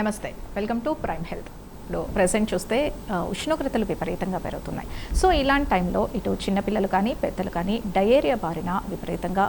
నమస్తే, welcome to prime health. ఇప్పుడు present చూస్తే ఉష్ణోగ్రతలు విపరీతంగా పెరుగుతున్నాయి. సో ఇలాంటి టైంలో ఇటు చిన్నపిల్లలు కానీ పెద్దలు కానీ డయేరియా బారిన విపరీతంగా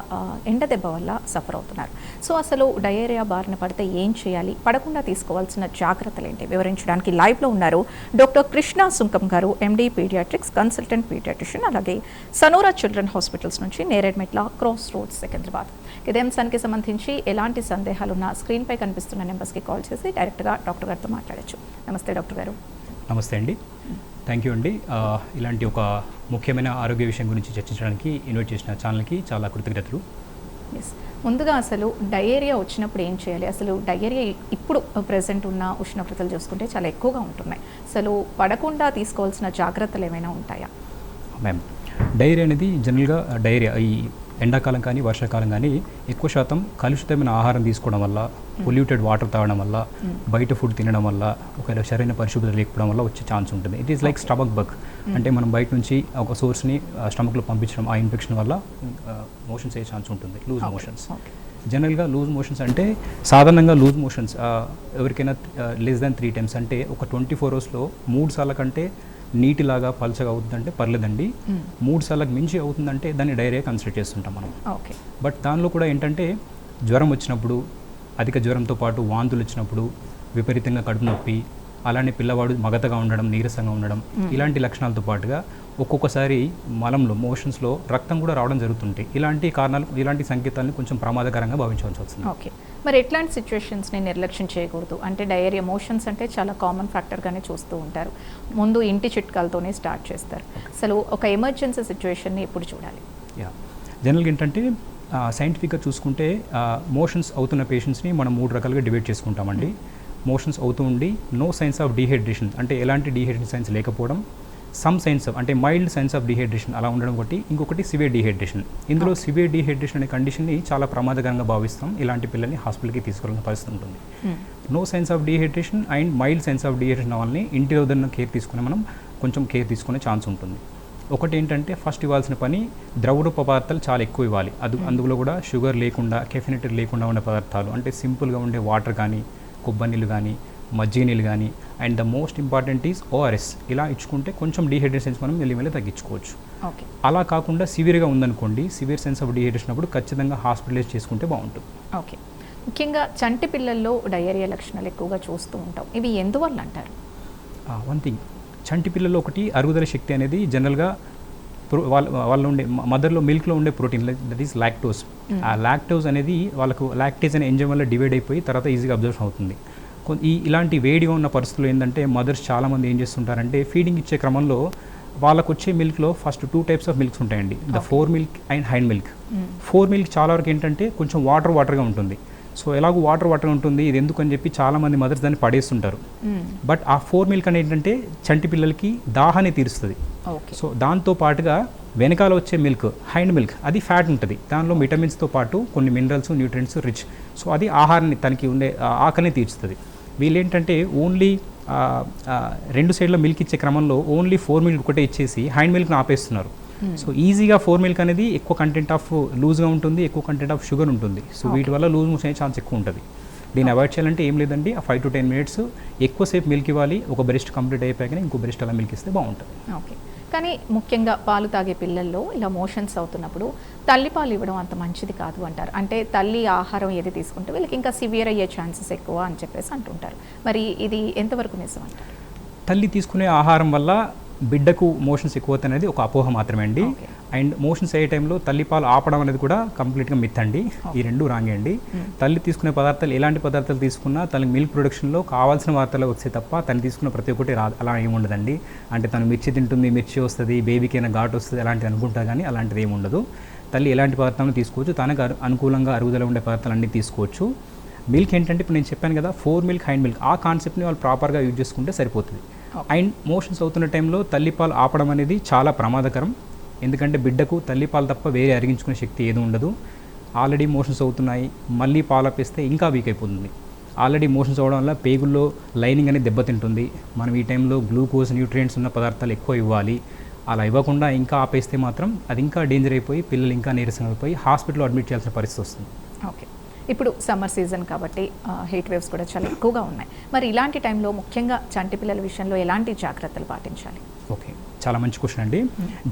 ఎండ దెబ్బ వల్ల సఫర్ అవుతున్నారు. సో అసలు డయేరియా బారిన పడితే ఏం చేయాలి, పడకుండా తీసుకోవాల్సిన జాగ్రత్తలు ఏంటి వివరించడానికి లైవ్లో ఉన్నారు డాక్టర్ కృష్ణ సుంకం గారు, ఎండి పీడియాట్రిక్స్, కన్సల్టెంట్ పీడియాట్రిషియన్, అలాగే సనూరా చిల్డ్రన్ హాస్పిటల్స్ నుంచి నేరేడ్మెట్ల, క్రాస్ రోడ్స్, సికింద్రాబాద్. ఇదే అంశానికి సంబంధించి ఎలాంటి సందేహాలున్నా స్క్రీన్పై కనిపిస్తున్న నెంబర్స్కి కాల్ చేసి డైరెక్ట్గా డాక్టర్ గారితో మాట్లాడచ్చు. నమస్తే డాక్టర్ గారు. నమస్తే అండి, థ్యాంక్ యూ అండి. ఇలాంటి ఒక ముఖ్యమైన ఆరోగ్య విషయం గురించి చర్చించడానికి ఇన్వైట్ చేసిన ఛానల్కి చాలా కృతజ్ఞతలు. ముందుగా అసలు డయేరియా వచ్చినప్పుడు ఏం చేయాలి? అసలు డయేరియా ఇప్పుడు ప్రెసెంట్ ఉన్న ఉష్ణోగ్రతలు చూసుకుంటే చాలా ఎక్కువగా ఉంటున్నాయి. అసలు పడకుండా తీసుకోవాల్సిన జాగ్రత్తలు ఏమైనా ఉంటాయా? మ్యామ్, డయేరియా అనేది జనరల్గా ఈ ఎండాకాలం కానీ వర్షాకాలం కానీ ఎక్కువ శాతం కలుషితమైన ఆహారం తీసుకోవడం వల్ల, పొల్యూటెడ్ వాటర్ తాగడం వల్ల, బయట ఫుడ్ తినడం వల్ల, ఒకవేళ సరైన పరిశుభ్రత లేకపోవడం వల్ల వచ్చే ఛాన్స్ ఉంటుంది. It is like stomach bug. అంటే మనం బయట నుంచి ఒక సోర్స్ని స్టమక్లో పంపించడం, ఆ ఇన్ఫెక్షన్ వల్ల మోషన్స్ అయ్యే ఛాన్స్ ఉంటుంది, లూజ్ మోషన్స్. జనరల్గా లూజ్ మోషన్స్ అంటే సాధారణంగా లూజ్ మోషన్స్ ఎవరికైనా లెస్ దాన్ 3 times అంటే ఒక 24 hours మూడు సార్ల కంటే నీటిలాగా పల్చగా అవుతుందంటే పర్లేదండి. 3 సార్లకు మించి అవుతుందంటే దాన్ని డైరియా కన్సిడర్ చేస్తుంటాం మనం. ఓకే. బట్ దానిలో కూడా ఏంటంటే జ్వరం వచ్చినప్పుడు, అధిక జ్వరంతో పాటు వాంతులు వచ్చినప్పుడు, విపరీతంగా కడుపు నొప్పి, అలానే పిల్లవాడు మగతగా ఉండడం, నీరసంగా ఉండడం, ఇలాంటి లక్షణాలతో పాటుగా ఒక్కొక్కసారి మలంలో, మోషన్స్లో రక్తం కూడా రావడం జరుగుతుంటాయి. ఇలాంటి కారణాలు, ఇలాంటి సంకేతాలను కొంచెం ప్రమాదకరంగా భావించవలసి వస్తుంది. ఓకే. మరి ఎట్లాంటి సిచ్యువేషన్స్ని నిర్లక్ష్యం చేయకూడదు? అంటే డయేరియా మోషన్స్ అంటే చాలా కామన్ ఫ్యాక్టర్గానే చూస్తూ ఉంటారు. ముందు ఇంటి చిట్కాలతోనే స్టార్ట్ చేస్తారు. అసలు ఒక ఎమర్జెన్సీ సిచ్యువేషన్ని ఎప్పుడు చూడాలి? జనరల్గా ఏంటంటే సైంటిఫిక్గా చూసుకుంటే మోషన్స్ అవుతున్న పేషెంట్స్ని మనం 3 రకాలుగా డివైడ్ చేసుకుంటామండి. మోషన్స్ అవుతూ ఉండి నో సైన్స్ ఆఫ్ డీహైడ్రేషన్, అంటే ఎలాంటి డీహైడ్రేషన్ సైన్స్ లేకపోవడం, సమ్ సైన్స్ ఆఫ్, అంటే మైల్డ్ సైన్స్ ఆఫ్ డీహైడ్రేషన్ అలా ఉండడం ఒకటి, ఇంకొకటి సివియర్ డీహైడ్రేషన్. ఇందులో సివియర్ డీహైడ్రేషన్ అనే కండిషన్ని చాలా ప్రమాదకరంగా భావిస్తాం. ఇలాంటి పిల్లల్ని హాస్పిటల్కి తీసుకెళ్ళిన పరిస్థితి ఉంటుంది. No signs of dehydration and mild signs of dehydration వాళ్ళని ఇంటి వద్ద కేర్ తీసుకుని మనం కొంచెం కేర్ తీసుకునే ఛాన్స్ ఉంటుంది. ఒకటి ఏంటంటే ఫస్ట్ ఇవ్వాల్సిన పని ద్రవరూప పదార్థాలు చాలా ఎక్కువ ఇవ్వాలి. అందులో కూడా షుగర్ లేకుండా, కెఫినేటెడ్ లేకుండా ఉండే పదార్థాలు, అంటే సింపుల్గా ఉండే వాటర్ కానీ, కొబ్బరి నీళ్ళు కానీ, మజ్జిగ నీళ్ళు కానీ, and the most important is ORS. ఇలా ఇచ్చుకుంటే కొంచెం డీహైడ్రేషన్స్ మనం మెల్లిమెల్లి తగ్గించుకోవచ్చు. ఓకే. అలా కాకుండా సివియర్గా ఉందనుకోండి, సివియర్ సెన్స్ ఆఫ్ డీహైడ్రేషన్ అప్పుడు ఖచ్చితంగా హాస్పిటలైజ్ చేసుకుంటే బాగుంటుంది. ఓకే. ముఖ్యంగా చంటి పిల్లల్లో డయేరియా లక్షణాలు ఎక్కువగా చూస్తూ ఉంటాం. ఇవి ఎందువల్ల అంటారు? వన్ థింగ్, చంటి పిల్లల్లో ఒకటి అరుగుదల శక్తి అనేది జనరల్గా వాళ్ళ ఉండే మదర్లో మిల్క్లో ఉండే ప్రోటీన్, దట్ ఈస్ లాక్టోస్. ఆ లాక్టోస్ అనేది వాళ్ళకు లాక్టేజ్ అనే ఎంజైమ్ వల్ల డివైడ్ అయిపోయి తర్వాత ఈజీగా అబ్జర్వ్ అవుతుంది. ఇలాంటి వేడిగా ఉన్న పరిస్థితుల్లో ఏంటంటే మదర్స్ చాలామంది ఏం చేస్తుంటారంటే ఫీడింగ్ ఇచ్చే క్రమంలో వాళ్ళకు వచ్చే మిల్క్లో ఫస్ట్ 2 types ఆఫ్ మిల్క్స్ ఉంటాయండి, the four milk and hind milk. Four milk చాలా వరకు ఏంటంటే కొంచెం వాటర్గా ఉంటుంది. సో ఎలాగో వాటర్ ఉంటుంది, ఇది ఎందుకని చెప్పి చాలామంది మదర్స్ దాన్ని పడేస్తుంటారు. బట్ ఆ 4 మిల్క్ అనేది ఏంటంటే చంటి పిల్లలకి దాహాన్ని తీరుస్తుంది. సో దాంతో పాటుగా వెనకాల వచ్చే మిల్క్, హైండ్ మిల్క్, అది ఫ్యాట్ ఉంటుంది. దానిలో విటమిన్స్తో పాటు కొన్ని మినరల్స్, న్యూట్రియంట్స్ రిచ్. సో అది ఆహారాన్ని, తనకి ఉండే ఆకలిని తీరుస్తుంది. వీళ్ళేంటంటే ఓన్లీ 2 సైడ్ల మిల్క్ ఇచ్చే క్రమంలో ఓన్లీ 4 మిల్క్ ఒకటే ఇచ్చేసి హైండ్ మిల్క్ని ఆపేస్తున్నారు. సో ఈజీగా 4 మిల్క్ అనేది ఎక్కువ కంటెంట్ ఆఫ్ లూజ్గా ఉంటుంది, ఎక్కువ కంటెంట్ ఆఫ్ షుగర్ ఉంటుంది. సో వీటి వల్ల లూజ్ మోషన్ అయ్యే ఛాన్స్ ఎక్కువ ఉంటుంది. దీన్ని అవాయిడ్ చేయాలంటే ఏం లేదండి, 5 to 10 minutes ఎక్కువసేపు మిల్క్ ఇవ్వాలి. ఒక బ్రెస్ట్ కంప్లీట్ అయిపోయాకనే ఇంకో బ్రెస్ట్ అలా మిల్క్ ఇస్తే బాగుంటుంది. ఓకే. కానీ ముఖ్యంగా పాలు తాగే పిల్లల్లో ఇలా మోషన్స్ అవుతున్నప్పుడు తల్లిపాలు ఇవ్వడం అంత మంచిది కాదు అంటారు. అంటే తల్లి ఆహారం ఏది తీసుకుంటే వీళ్ళకి ఇంకా సివియర్ అయ్యే ఛాన్సెస్ ఎక్కువ అని చెప్పేసి అంటుంటారు. మరి ఇది ఎంతవరకు నిజం అంటారు? తల్లి తీసుకునే ఆహారం వల్ల బిడ్డకు మోషన్స్ ఎక్కువ అనేది ఒక అపోహ మాత్రమే అండి. అండ్ మోషన్స్ అయ్యే టైంలో తల్లిపాలు ఆపడం అనేది కూడా కంప్లీట్గా మిత్ అండి. ఈ రెండు రాంగే అండి. తల్లి తీసుకునే పదార్థాలు, ఎలాంటి పదార్థాలు తీసుకున్నా తనకి మిల్క్ ప్రొడక్షన్లో కావాల్సిన వార్తలు వస్తే తప్ప తను తీసుకున్న ప్రతి ఒక్కటి అలా ఏమి ఉండదండి. అంటే తను మిర్చి తింటుంది, మిర్చి వస్తుంది, బేబీకి అయినా ఘాటు వస్తుంది, అలాంటిది అనుకుంటా కానీ అలాంటిది ఏమి ఉండదు. తల్లి ఎలాంటి పదార్థాలను తీసుకోవచ్చు, తనకు అనుకూలంగా అరుగుదల ఉండే పదార్థాలు అన్నీ తీసుకోవచ్చు. మిల్క్ ఏంటంటే ఇప్పుడు నేను చెప్పాను కదా, 4 మిల్క్ హైండ్ మిల్క్, ఆ కాన్సెప్ట్ని వాళ్ళు ప్రాపర్గా యూజ్ చేసుకుంటే సరిపోతుంది. అండ్ మోషన్స్ అవుతున్న టైంలో తల్లిపాలు ఆపడం అనేది చాలా ప్రమాదకరం. ఎందుకంటే బిడ్డకు తల్లిపాలు తప్ప వేరే అరిగించుకునే శక్తి ఏది ఉండదు. ఆల్రెడీ మోషన్స్ అవుతున్నాయి, మళ్ళీ పాలు ఆపేస్తే ఇంకా వీక్ అయిపోతుంది. ఆల్రెడీ మోషన్స్ అవ్వడం వల్ల పేగుల్లో లైనింగ్ అనేది దెబ్బతింటుంది. మనం ఈ టైంలో గ్లూకోజ్, న్యూట్రియంట్స్ ఉన్న పదార్థాలు ఎక్కువ ఇవ్వాలి. అలా ఇవ్వకుండా ఇంకా ఆపేస్తే మాత్రం అది ఇంకా డేంజర్ అయిపోయి పిల్లలు ఇంకా నీరసం అయిపోయి హాస్పిటల్లో అడ్మిట్ చేయాల్సిన పరిస్థితి వస్తుంది. ఓకే. ఇప్పుడు సమ్మర్ సీజన్ కాబట్టి హీట్ వేవ్స్ కూడా చాలా ఎక్కువగా ఉన్నాయి. మరి ఇలాంటి టైంలో ముఖ్యంగా చంటి పిల్లల విషయంలో ఎలాంటి జాగ్రత్తలు పాటించాలి? ఓకే, చాలా మంచి క్వశ్చన్ అండి.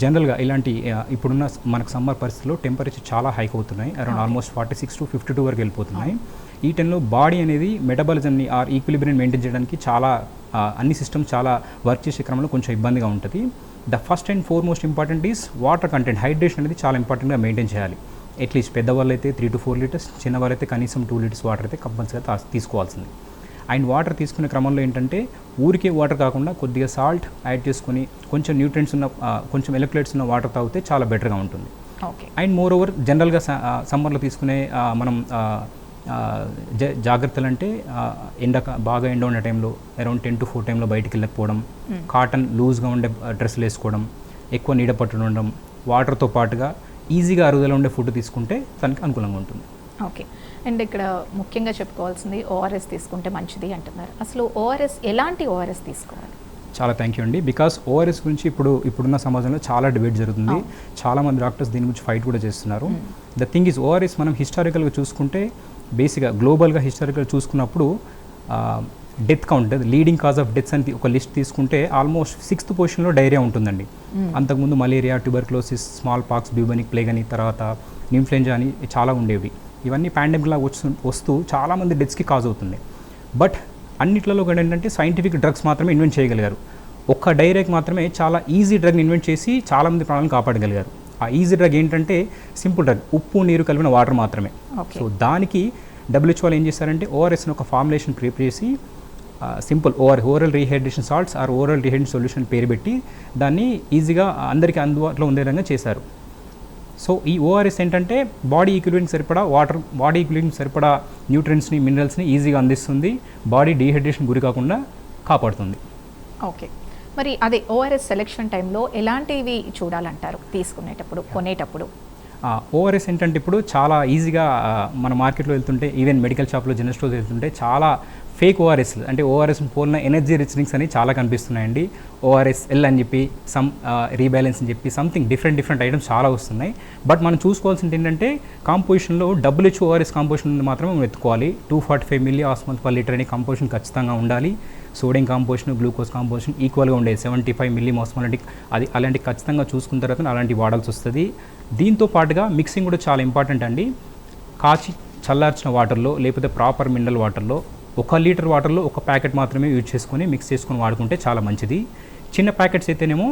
జనరల్గా ఇలాంటి ఇప్పుడున్న మనకు సమ్మర్ పరిస్థితుల్లో టెంపరేచర్ చాలా హైక్ అవుతున్నాయి, అరౌండ్ ఆల్మోస్ట్ 46 to 52 వరకు వెళ్ళిపోతున్నాయి. ఈ టైంలో బాడీ అనేది మెటబాలిజంని ఆర్ ఈక్విలిబ్రియం మెయింటైన్ చేయడానికి చాలా అన్ని సిస్టమ్స్ చాలా వర్క్ చేసే క్రమంలో కొంచెం ఇబ్బందిగా ఉంటుంది. The first and foremost important is water content. Hydration అనేది చాలా ఇంపార్టెంట్గా మెయింటైన్ చేయాలి. అట్లీస్ట్ పెద్దవాళ్ళు అయితే 3 to 4 లీటర్స్, చిన్నవాళ్ళు అయితే కనీసం 2 లీటర్స్ వాటర్ అయితే కంపల్సరీగా తీసుకోవాల్సింది. అండ్ వాటర్ తీసుకునే క్రమంలో ఏంటంటే ఊరికే వాటర్ కాకుండా కొద్దిగా సాల్ట్ యాడ్ చేసుకొని కొంచెం న్యూట్రియంట్స్ ఉన్న కొంచెం ఎలక్ట్రోలైట్స్ ఉన్న వాటర్ తాగితే చాలా బెటర్గా ఉంటుంది. ఓకే. అండ్ మోర్ ఓవర్ జనరల్గా సమ్మర్లో తీసుకునే మనం జాగ్రత్తలు అంటే బాగా ఎండ ఉండే టైంలో అరౌండ్ 10 to 4 టైంలో బయటికి వెళ్ళకపోవడం, కాటన్ లూజ్గా ఉండే డ్రెస్సులు వేసుకోవడం, ఎక్కువ నీడ పట్టున ఉండడం, వాటర్తో పాటుగా ఈజీగా అరుగుదల ఉండే ఫుడ్ తీసుకుంటే తనకి అనుకూలంగా ఉంటుంది. ఓకే. అండ్ ఇక్కడ ముఖ్యంగా చెప్పుకోవాల్సింది ఓఆర్ఎస్ తీసుకుంటే మంచిది అంటున్నారు. అసలు ఓఆర్ఎస్ ఎలాంటి ఓఆర్ఎస్ తీసుకోవాలి? చాలా థ్యాంక్ యూ అండి. బికాస్ ఓఆర్ఎస్ గురించి ఇప్పుడున్న సమాజంలో చాలా డిబేట్ జరుగుతుంది. చాలామంది డాక్టర్స్ దీని గురించి ఫైట్ కూడా చేస్తున్నారు. ద థింగ్ ఈజ్ ఓఆర్ఎస్ మనం హిస్టారికల్గా చూసుకుంటే బేసిక్గా గ్లోబల్గా హిస్టారికల్ చూసుకున్నప్పుడు death count, leading cause of deaths అని ఒక లిస్ట్ తీసుకుంటే ఆల్మోస్ట్ 6th పొజిషన్లో డైరియా ఉంటుందండి. అంతకుముందు malaria, tuberculosis, smallpox, bubonic plague అని, తర్వాత ఇన్ఫ్లుయెంజా అని చాలా ఉండేవి. ఇవన్నీ పాండమిక్లా వస్తూ చాలామంది డెత్స్కి కాజ్ అవుతుంది. బట్ అన్నిట్లలో కూడా ఏంటంటే సైంటిఫిక్ డ్రగ్స్ మాత్రమే ఇన్వెంట్ చేయగలిగారు. ఒక్క డైరెక్ట్ మాత్రమే చాలా ఈజీ డ్రగ్ని ఇన్వెంట్ చేసి చాలామంది ప్రాణాలను కాపాడగలిగారు. ఆ ఈజీ డ్రగ్ ఏంటంటే సింపుల్ డ్రగ్, ఉప్పు నీరు కలిపిన వాటర్ మాత్రమే. సో దానికి WHO వాళ్ళు ఏం చేశారంటే ఓఆర్ఎస్ని ఒక ఫార్ములేషన్ ప్రిపేర్ చేసి simple oral rehydration salts or oral rehydration solution పేరు పెట్టి దాన్ని ఈజీగా అందరికీ అందుబాటులో ఉండే విధంగా చేశారు. సో ఈ ఓఆర్ఎస్ ఏంటంటే బాడీ ఈక్విలిబ్రియం సరిపడా వాటర్, బాడీ ఈక్విలిబ్రియం సరిపడా న్యూట్రియంట్స్ని, మినరల్స్ని ఈజీగా అందిస్తుంది, బాడీ డీహైడ్రేషన్ గురి కాకుండా కాపాడుతుంది. ఓకే. మరి అదే ఓఆర్ఎస్ సెలెక్షన్ టైంలో ఎలాంటివి చూడాలంటారు తీసుకునేటప్పుడు, కొనేటప్పుడు? ఓఆర్ఎస్ ఏంటంటే ఇప్పుడు చాలా ఈజీగా మన మార్కెట్లో వెళ్తుంటే, ఈవెన్ మెడికల్ షాప్లో, జనరల్ స్టోర్స్ వెళ్తుంటే చాలా ఫేక్ ఓఆర్ఎస్ అంటే ఓఆర్ఎస్ని పోలిన ఎనర్జీ రిచ్ డ్రింక్స్ అని చాలా కనిపిస్తున్నాయండి. ORSL అని చెప్పి, సమ్ రీబ్యాలెన్స్ అని చెప్పి సంథింగ్ డిఫరెంట్ ఐటమ్స్ చాలా వస్తున్నాయి. బట్ మనం చూసుకోవాల్సింది ఏంటంటే కాంపోజిషన్లో WHO ఓఆర్ఎస్ కాంపోజిషన్ మాత్రమే మనం ఎత్తుకోవాలి. 245 ml/లీటర్ అనే కాంపోజిషన్ ఖచ్చితంగా ఉండాలి. సోడియం కాంపోజిషన్, గ్లూకోజ్ కాంపోజిషన్ ఈక్వల్గా ఉండేది 75 ml/mol. అది అలాంటి ఖచ్చితంగా చూసుకున్న తర్వాత అలాంటి వాడాల్సి వస్తుంది. దీంతో పాటుగా మిక్సింగ్ కూడా చాలా ఇంపార్టెంట్ అండి. కాచి చల్లార్చిన వాటర్లో లేకపోతే ప్రాపర్ మినరల్ వాటర్లో 1 లీటర్ వాటర్లో 1 ప్యాకెట్ మాత్రమే యూజ్ చేసుకొని మిక్స్ చేసుకొని వాడుకుంటే చాలా మంచిది. చిన్న ప్యాకెట్స్ అయితేనేమో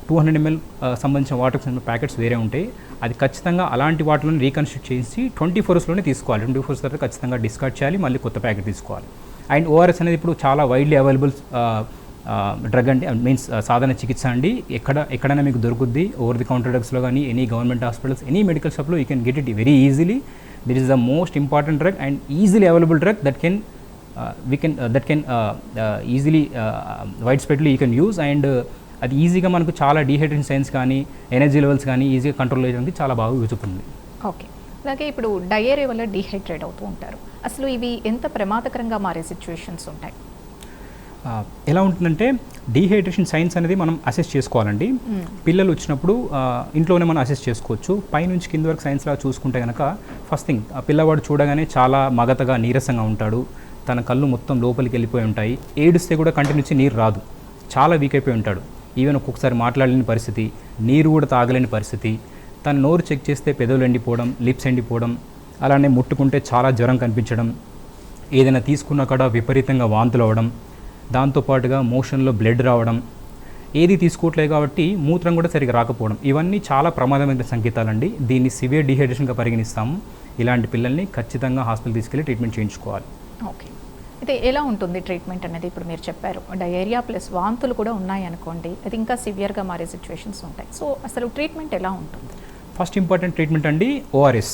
200 ml సంబంధించిన వాటర్కి సంబంధించిన ప్యాకెట్స్ వేరే ఉంటాయి. అది ఖచ్చితంగా అలాంటి వాటర్లను రీకన్స్ట్రక్ట్ చేసి 24 hours తీసుకోవాలి. 24 hours తర్వాత ఖచ్చితంగా డిస్కార్డ్ చేయాలి, మళ్ళీ కొత్త ప్యాకెట్ తీసుకోవాలి. అండ్ ఓఆర్ఎస్ అనేది ఇప్పుడు చాలా వైడ్లీ అవైలబుల్ డ్రగ్ అండి, మీన్స్ సాధారణ చికిత్స అండి. ఎక్కడైనా మీకు దొరుకుద్ది. ఓవర్ ది కౌంటర్ డ్రగ్స్లో కానీ, any government hospitals, any medical షాప్లో you can get it very easily. This is the most important drug and easily available drug that can easily wide spreadly you can use. And అది ఈజీగా మనకు చాలా dehydration signs కానీ, energy levels కానీ ఈజీగా control చేయడానికి చాలా బాగా యూజ్ అవుతుంది. ఓకే. అలాగే ఇప్పుడు డయేరియా వల్ల డీహైడ్రేట్ అవుతూ ఉంటారు. అసలు ఇవి ఎంత ప్రమాదకరంగా మారే సిచ్యువేషన్స్ ఉంటాయి? ఎలా ఉంటుందంటే డీహైడ్రేషన్ సైన్స్ అనేది మనం అసెస్ చేసుకోవాలండి. పిల్లలు వచ్చినప్పుడు ఇంట్లోనే మనం అసెస్ చేసుకోవచ్చు. పైనుంచి కింద వరకు సైన్స్లా చూసుకుంటే కనుక ఫస్ట్ థింగ్ ఆ పిల్లవాడు చూడగానే చాలా మగతగా నీరసంగా ఉంటాడు. తన కళ్ళు మొత్తం లోపలికి వెళ్ళిపోయి ఉంటాయి. ఏడుస్తే కూడా కంటి నుంచి నీరు రాదు. చాలా వీక్ అయిపోయి ఉంటాడు. ఈవెన్ ఒక్కొక్కసారి మాట్లాడలేని పరిస్థితి, నీరు కూడా తాగలేని పరిస్థితి. తన నోరు చెక్ చేస్తే పెదవులు ఎండిపోవడం, లిప్స్ ఎండిపోవడం, అలానే ముట్టుకుంటే చాలా జ్వరం కనిపించడం, ఏదైనా తీసుకున్నా కూడా విపరీతంగా వాంతులు అవ్వడం, దాంతోపాటుగా మోషన్లో బ్లడ్ రావడం, ఏది తీసుకోవట్లేదు కాబట్టి మూత్రం కూడా సరిగా రాకపోవడం, ఇవన్నీ చాలా ప్రమాదమైన సంకేతాలండి. దీన్ని సివియర్ డీహైడ్రేషన్గా పరిగణిస్తాము. ఇలాంటి పిల్లల్ని ఖచ్చితంగా హాస్పిటల్ తీసుకెళ్ళి ట్రీట్మెంట్ చేయించుకోవాలి. ఓకే. అయితే ఎలా ఉంటుంది ట్రీట్మెంట్ అనేది? ఇప్పుడు మీరు చెప్పారు డయేరియా ప్లస్ వాంతులు కూడా ఉన్నాయి అనుకోండి, అది ఇంకా సివియర్గా మారే సిచ్యువేషన్స్ ఉంటాయి. సో అసలు ట్రీట్మెంట్ ఎలా ఉంటుంది? ఫస్ట్ ఇంపార్టెంట్ ట్రీట్మెంట్ అండి ఓఆర్ఎస్.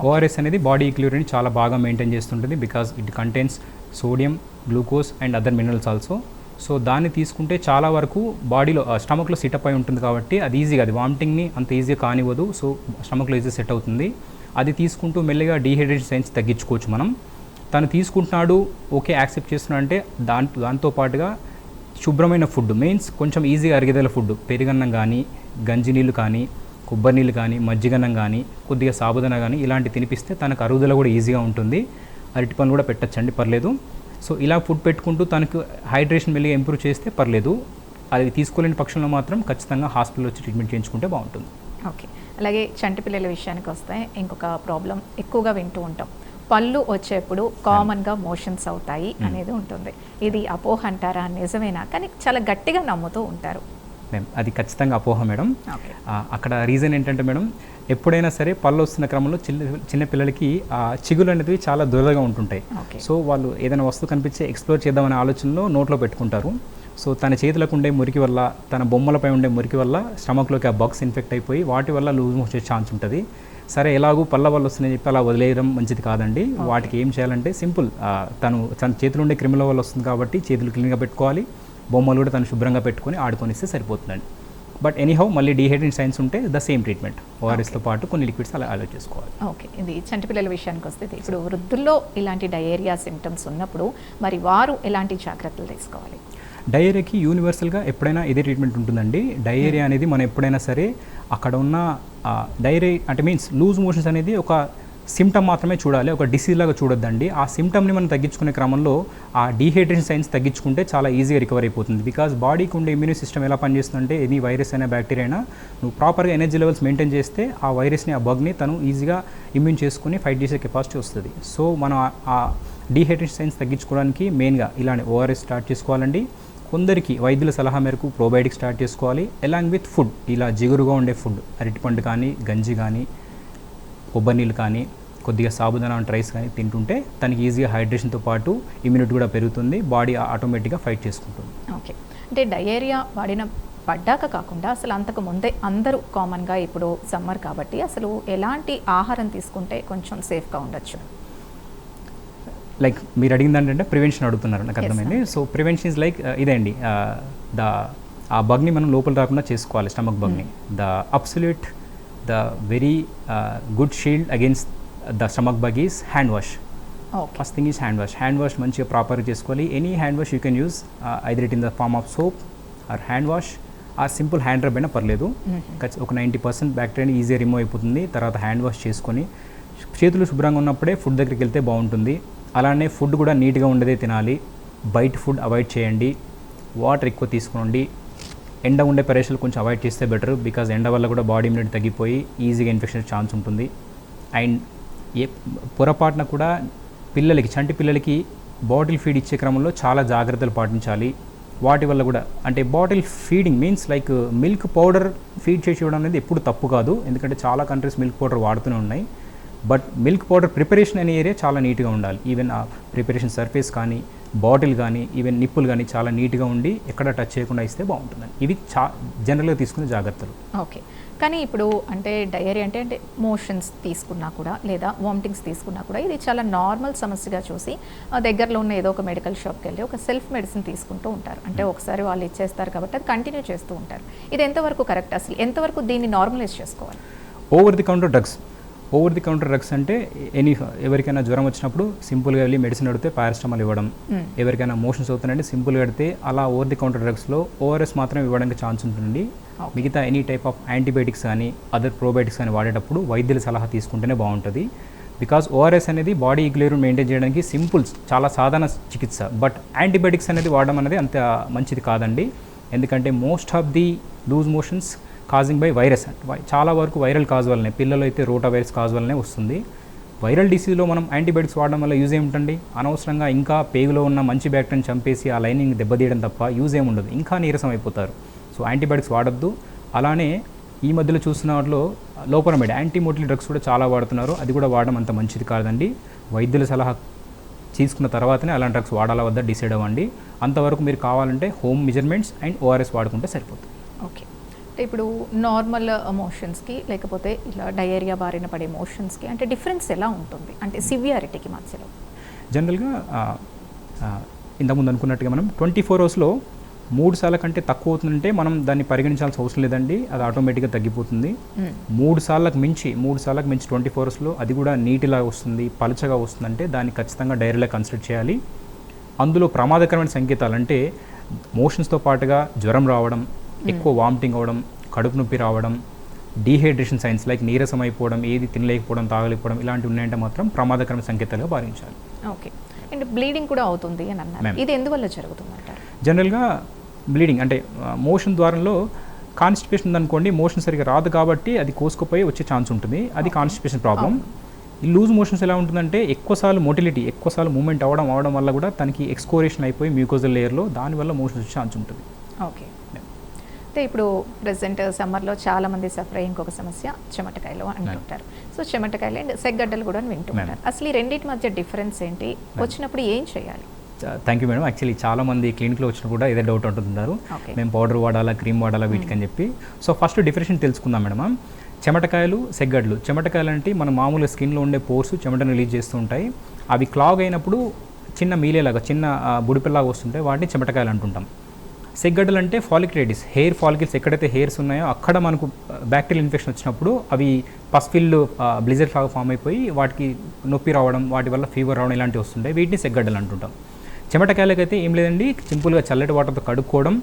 ఓఆర్ఎస్ అనేది బాడీ ఈక్విలిబ్రియం చాలా బాగా మెయింటైన్ చేస్తుంటుంది. Because it contains sodium, glucose and other minerals also. So దాన్ని తీసుకుంటే చాలా వరకు బాడీలో స్టమక్లో సిటప్ అయి ఉంటుంది కాబట్టి అది ఈజీగా, అది వామిటింగ్ని అంత ఈజీగా కానివ్వదు. సో స్టమక్లో ఈజీ సెట్ అవుతుంది. అది తీసుకుంటూ మెల్లిగా డీహైడ్రేషన్ సైన్స్ తగ్గించుకోవచ్చు మనం. తను తీసుకుంటున్నాడు, ఓకే యాక్సెప్ట్ చేస్తున్నాడు అంటే దాంతోపాటుగా శుభ్రమైన ఫుడ్, మీన్స్ కొంచెం ఈజీగా అరిగేదల ఫుడ్, పెరుగన్నం కానీ, గంజి నీళ్ళు కానీ, కొబ్బరి నీళ్ళు కానీ మజ్జిగన్నం కానీ కొద్దిగా సాబుదానా కానీ ఇలాంటి తినిపిస్తే తనకు అరుగుదల కూడా ఈజీగా ఉంటుంది. అరటి పనులు కూడా పెట్టచ్చండి, పర్లేదు. సో ఇలా ఫుడ్ పెట్టుకుంటూ తనకు హైడ్రేషన్ మెల్లిగా ఇంప్రూవ్ చేస్తే పర్లేదు. అది తీసుకోలేని పక్షంలో మాత్రం ఖచ్చితంగా హాస్పిటల్ వచ్చి ట్రీట్మెంట్ చేయించుకుంటే బాగుంటుంది. ఓకే. అలాగే చంటి పిల్లల విషయానికి వస్తే ఇంకొక ప్రాబ్లం ఎక్కువగా వింటూ ఉంటాం, పళ్ళు వచ్చేప్పుడు కామన్గా మోషన్స్ అవుతాయి అనేది ఉంటుంది. ఇది అపోహ అంటారా, నిజమేనా? కానీ చాలా గట్టిగా నమ్ముతూ ఉంటారు. అది ఖచ్చితంగా అపోహ మేడం. అక్కడ రీజన్ ఏంటంటే మేడం, ఎప్పుడైనా సరే పళ్ళు వస్తున్న క్రమంలో చిన్న పిల్లలకి ఆ చిగులు అనేవి చాలా దురదగా ఉంటుంటాయి. సో వాళ్ళు ఏదైనా వస్తువు కనిపించి ఎక్స్ప్లోర్ చేద్దామనే ఆలోచనలో నోట్లో పెట్టుకుంటారు. సో తన చేతులకు ఉండే మురికి వల్ల, తన బొమ్మలపై ఉండే మురికి వల్ల స్టమక్లోకి ఆ బాక్స్ ఇన్ఫెక్ట్ అయిపోయి వాటి వల్ల లూజ్ మోషన్ వచ్చే ఛాన్స్ ఉంటుంది. సరే ఎలాగూ పళ్ళ వల్ల వస్తుందని చెప్పి అలా వదిలేయడం మంచిది కాదండి. వాటికి ఏం చేయాలంటే సింపుల్, తన చేతులు ఉండే క్రిముల వల్ల వస్తుంది కాబట్టి చేతులు క్లీన్గా పెట్టుకోవాలి, బొమ్మలు కూడా తను శుభ్రంగా పెట్టుకొని ఆడుకొనిస్తే సరిపోతుందండి. బట్ ఎనీహౌ మళ్ళీ డీహైడ్రేషన్ సైన్స్ ఉంటే ద సేమ్ ట్రీట్మెంట్, ఓఆర్ఎస్తో పాటు కొన్ని లిక్విడ్స్ అలా అలో చేసుకోవాలి. ఓకే. ఇది చంటి పిల్లల విషయానికి వస్తే, ఇప్పుడు వృద్ధుల్లో ఇలాంటి డయేరియా సిమ్టమ్స్ ఉన్నప్పుడు మరి వారు ఎలాంటి జాగ్రత్తలు తీసుకోవాలి? డయేరియాకి యూనివర్సల్గా ఎప్పుడైనా ఇదే ట్రీట్మెంట్ ఉంటుందండి. డయేరియా అనేది మనం ఎప్పుడైనా సరే అక్కడ ఉన్న డయేరియా అంటే మీన్స్ లూజ్ మోషన్స్ అనేది ఒక సిమ్టమ్ మాత్రమే చూడాలి, ఒక డిసీజ్ లాగా చూడొద్దండి. ఆ సిమ్టమ్ని మనం తగ్గించుకునే క్రమంలో ఆ డీహైడ్రేషన్ సైన్స్ తగ్గించుకుంటే చాలా ఈజీగా రికవర్ అయిపోతుంది. బికాజ్ బాడీకి ఉండే ఇమ్యూన్ సిస్టమ్ ఎలా పనిచేస్తుందంటే, ఎనీ వైరస్ అయినా బ్యాక్టీరియా అయినా నువ్వు ప్రాపర్గా ఎనర్జీ లెవెల్స్ మెయింటైన్ చేస్తే ఆ వైరస్ని, ఆ బగ్ని తను ఈజీగా ఇమ్యూన్ చేసుకుని ఫైట్ చేసే కెపాసిటీ వస్తుంది. సో మనం ఆ డీహైడ్రేషన్ సైన్స్ తగ్గించుకోవడానికి మెయిన్గా ఇలాంటి ఓఆర్ఎస్ స్టార్ట్ చేసుకోవాలండి. కొందరికి వైద్యుల సలహా మేరకు ప్రోబయోటిక్ స్టార్ట్ చేసుకోవాలి. అలాంగ్ విత్ ఫుడ్, ఇలా జిగురుగా ఉండే ఫుడ్, అరటిపండు కానీ, గంజి కానీ, కొబ్బరి నీళ్ళు కానీ, కొద్దిగా సాబుదానా రైస్ కానీ తింటుంటే తనకి ఈజీగా హైడ్రేషన్తో పాటు ఇమ్యూనిటీ కూడా పెరుగుతుంది, బాడీ ఆటోమేటిక్గా ఫైట్ చేసుకుంటుంది. ఓకే. అంటే డయేరియా పడ్డాక కాకుండా అసలు అంతకు ముందే అందరూ కామన్గా ఇప్పుడు సమ్మర్ కాబట్టి అసలు ఎలాంటి ఆహారం తీసుకుంటే కొంచెం సేఫ్గా ఉండొచ్చు? లైక్ మీరు అడిగింది ఏంటంటే ప్రివెన్షన్ అడుగుతున్నారు, నాకు అర్థమైంది. సో ప్రివెన్షన్ ఇస్ లైక్ ఇదే అండి, ఆ బగ్ని మనం లోపల రాకుండా చేసుకోవాలి, స్టమక్ బగ్ని. The absolute, the very good shield against the stomach bug is hand wash. First thing is hand wash. Hand wash మంచిగా ప్రాపర్గా చేసుకోవాలి. Any hand wash you can use, either it in the form of soap or hand wash or simple hand rub అయినా పర్లేదు. ఒక 90% బ్యాక్టీరియాని ఈజీగా remove అయిపోతుంది. తర్వాత hand wash చేసుకొని చేతులు శుభ్రంగా ఉన్నప్పుడే ఫుడ్ దగ్గరికి వెళ్తే బాగుంటుంది. అలానే ఫుడ్ కూడా నీట్గా ఉండేదే తినాలి. బయట ఫుడ్ అవాయిడ్ చేయండి. వాటర్ ఎక్కువ తీసుకోండి. ఎండ ఉండే ప్రదేశాలు కొంచెం అవాయిడ్ చేస్తే బెటర్, బికాజ్ ఎండ వల్ల కూడా బాడీ ఇమ్యూనిటీ తగ్గిపోయి ఈజీగా ఇన్ఫెక్షన్ ఛాన్స్ ఉంటుంది. అండ్ పొరపాటున కూడా పిల్లలకి, చంటి పిల్లలకి బాటిల్ ఫీడ్ ఇచ్చే క్రమంలో చాలా జాగ్రత్తలు పాటించాలి. వాటి వల్ల కూడా అంటే bottle feeding means like milk powder feed చేసి ఇవ్వడం అనేది ఎప్పుడు తప్పు కాదు, ఎందుకంటే చాలా కంట్రీస్ మిల్క్ పౌడర్ వాడుతూనే ఉన్నాయి. బట్ మిల్క్ పౌడర్ ప్రిపరేషన్ అనే ఏరియా చాలా నీట్గా ఉండాలి. ఈవెన్ ఆ ప్రిపరేషన్ సర్ఫేస్ కానీ, బాటిల్ కానీ, ఈవెన్ నిప్పులు కానీ చాలా నీట్గా ఉండి ఎక్కడ టచ్ చేయకుండా ఇస్తే బాగుంటుందండి. ఇవి జనరల్గా తీసుకునే జాగ్రత్తలు. ఓకే. కానీ ఇప్పుడు అంటే డయేరియా అంటే మోషన్స్ తీసుకున్నా కూడా లేదా వామిటింగ్స్ తీసుకున్నా కూడా ఇది చాలా నార్మల్ సమస్యగా చూసి దగ్గరలో ఉన్న ఏదో ఒక మెడికల్ షాప్కి వెళ్ళి ఒక సెల్ఫ్ మెడిసిన్ తీసుకుంటూ ఉంటారు. అంటే ఒకసారి వాళ్ళు ఇచ్చేస్తారు కాబట్టి అది కంటిన్యూ చేస్తూ ఉంటారు. ఇది ఎంతవరకు కరెక్ట్? అసలు ఎంతవరకు దీన్ని నార్మలైజ్ చేసుకోవాలి? ఓవర్ ది కౌంటర్ డ్రగ్స్ అంటే ఎవరికైనా జ్వరం వచ్చినప్పుడు సింపుల్గా వెళ్ళి మెడిసిన్ అడిగితే పారాసిటమాల్ ఇవ్వడం, ఎవరికైనా మోషన్స్ అవుతున్నాయంటే సింపుల్గా అడిగితే అలా ఓవర్ ది కౌంటర్ డ్రగ్స్లో ఓఆర్ఎస్ మాత్రం ఇవ్వడానికి ఛాన్స్ ఉంటుంది. మిగతా ఎనీ టైప్ ఆఫ్ యాంటీబయాటిక్స్ కానీ, అదర్ ప్రోబయోటిక్స్ కానీ వాడేటప్పుడు వైద్యుల సలహా తీసుకుంటేనే బాగుంటుంది. బికాజ్ ఓఆర్ఎస్ అనేది బాడీ ఈక్విలిబ్రియం మెయింటైన్ చేయడానికి సింపుల్, చాలా సాధారణ చికిత్స. బట్ యాంటీబయాటిక్స్ అనేది వాడడం అనేది అంత మంచిది కాదండి. ఎందుకంటే most of the loose motions causing by virus, చాలా వరకు వైరల్ కాజ్ వల్లనే, పిల్లలు అయితే రోటా వైరస్ కాజ్ వల్లనే వస్తుంది. వైరల్ డిసీజ్లో మనం యాంటీబయాటిక్స్ వాడడం వల్ల యూజ్ ఏముంటుంది? అనవసరంగా ఇంకా పేగులో ఉన్న మంచి బ్యాక్టీరియాని చంపేసి ఆ లైనింగ్ దెబ్బతీయడం తప్ప యూజ్ ఏముండదు, ఇంకా నీరసం అయిపోతారు. సో యాంటీబయాటిక్స్ వాడద్దు. అలానే ఈ మధ్యలో చూస్తున్న వాటిలో లోపరమైడ్ యాంటీమోటిల్ డ్రగ్స్ కూడా చాలా వాడుతున్నారు, అది కూడా వాడడం అంత మంచిది కాదండి. వైద్యుల సలహా తీసుకున్న తర్వాతనే అలాంటి డ్రగ్స్ వాడాలా వద్ద డిసైడ్ అవ్వండి. అంతవరకు మీరు కావాలంటే హోమ్ మెజర్మెంట్స్ అండ్ ఓఆర్ఎస్ వాడుకుంటే సరిపోతుంది. ఓకే. ఇప్పుడు నార్మల్ మోషన్స్కి లేకపోతే ఇలా డయేరియా బారిన పడే మోషన్స్కి అంటే డిఫరెన్స్ ఎలా ఉంటుంది, అంటే సివియారిటీకి మధ్యలో? జనరల్గా ఇంతకుముందు అనుకున్నట్టుగా మనం 24 అవర్స్లో 3 సార్ల కంటే తక్కువ అవుతుందంటే మనం దాన్ని పరిగణించాల్సిన అవసరం లేదండి, అది ఆటోమేటిక్గా తగ్గిపోతుంది. 3 సార్లకు మించి 24 అవర్స్లో అది కూడా నీటిలా వస్తుంది, పలచగా వస్తుందంటే దాన్ని ఖచ్చితంగా డైరీలా కన్సిడర్ చేయాలి. అందులో ప్రమాదకరమైన సంకేతాలు అంటే మోషన్స్తో పాటుగా జ్వరం రావడం, ఎక్కువ వామిటింగ్ అవ్వడం, కడుపు నొప్పి రావడం, డీహైడ్రేషన్ సైన్స్ లైక్ నీరసం అయిపోవడం, ఏది తినలేకపోవడం, తాగలేకపోవడం ఇలాంటివి ఉన్నాయంటే మాత్రం ప్రమాదకరమైన సంకేతాలుగా భావించాలి. ఓకే. అండ్ బ్లీడింగ్ కూడా అవుతుంది అని అన్నారు, ఇది ఎందువల్ల జరుగుతుంది అంటారు? జనరల్గా బ్లీడింగ్ అంటే మోషన్ ద్వారంలో కాన్స్టిపేషన్ ఉందనుకోండి, మోషన్ సరిగా రాదు కాబట్టి అది కోసుకుపోయి వచ్చే ఛాన్స్ ఉంటుంది, అది కాన్స్టిపేషన్ ప్రాబ్లం. ఈ లూజ్ మోషన్స్ ఎలా ఉంటుందంటే ఎక్కువసార్లు మోటిలిటీ, ఎక్కువసార్లు మూవ్మెంట్ అవడం వల్ల కూడా తనకి ఎక్స్కోరేషన్ అయిపోయి మ్యూకోజల్ లేయర్లో దానివల్ల మోషన్స్ వచ్చే ఛాన్స్ ఉంటుంది. ఓకే. అయితే ఇప్పుడు ప్రెసెంట్ సమ్మర్లో చాలామంది సఫర్ అయ్యే ఇంకొక సమస్య చెమటకాయలు అంటుంటారు. సో చెమటకాయలు అండ్ సెగ్గడ్డలు కూడా వింటుంటారు. అసలు ఈ రెండింటి మధ్య డిఫరెన్స్ ఏంటి, వచ్చినప్పుడు ఏం చేయాలి? Thank you madam. యాక్చువల్లీ చాలామంది క్లినిక్లో వచ్చిన కూడా ఇదే డౌట్ ఉంటున్నారు, మేము పౌడర్ వాడాలా, క్రీమ్ వాడాలా వీటికి అని చెప్పి. సో ఫస్ట్ డిఫరెన్షన్ తెలుసుకుందాం మేడం. చెమటకాయలు, సెగ్గడ్లు. చెమటకాయలు అంటే మన మామూలు స్కిన్లో ఉండే పోర్స్ చెమటను రిలీజ్ చేస్తూ ఉంటాయి. అవి క్లాగ్ అయినప్పుడు చిన్న మీలేలాగా, చిన్న బుడిపిల్లాగా వస్తుంటాయి, వాటిని చెమటకాయలు అంటుంటాం. సెగ్గడ్డలు అంటే ఫాలిక్యులేటిస్, హెయిర్ ఫాలికల్స్ ఎక్కడైతే హెయిర్స్ ఉన్నాయో అక్కడ మనకు బ్యాక్టీరియల్ ఇన్ఫెక్షన్ వచ్చినప్పుడు అవి పస్ఫిల్ బ్లిజర్ లాగా ఫామ్ అయిపోయి వాటికి నొప్పి రావడం, వాటి వల్ల ఫీవర్ రావడం ఇలాంటివి వస్తుంటాయి, వీటిని సెగ్గడ్డలు అంటుంటాం. చెమటకాయలకైతే ఏం లేదండి, సింపుల్గా చల్లటి వాటర్తో కడుక్కోవడం,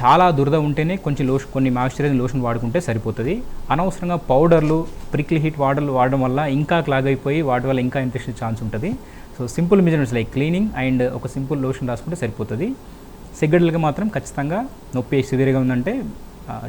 చాలా దురద ఉంటేనే కొంచెం కొన్ని మాయిశ్చరైజింగ్ లోషన్ వాడుకుంటే సరిపోతుంది. అనవసరంగా పౌడర్లు, ప్రిక్లీ హీట్ వాడడం వల్ల ఇంకా క్లాగ్ అయిపోయి వాటి వల్ల ఇంకా ఇన్ఫెక్షన్ ఛాన్స్ ఉంటుంది. So simple measurements like cleaning and ఒక సింపుల్ లోషన్ రాసుకుంటే సరిపోతుంది. సెగ్గడ్లకి మాత్రం ఖచ్చితంగా నొప్పి సివియర్గా ఉందంటే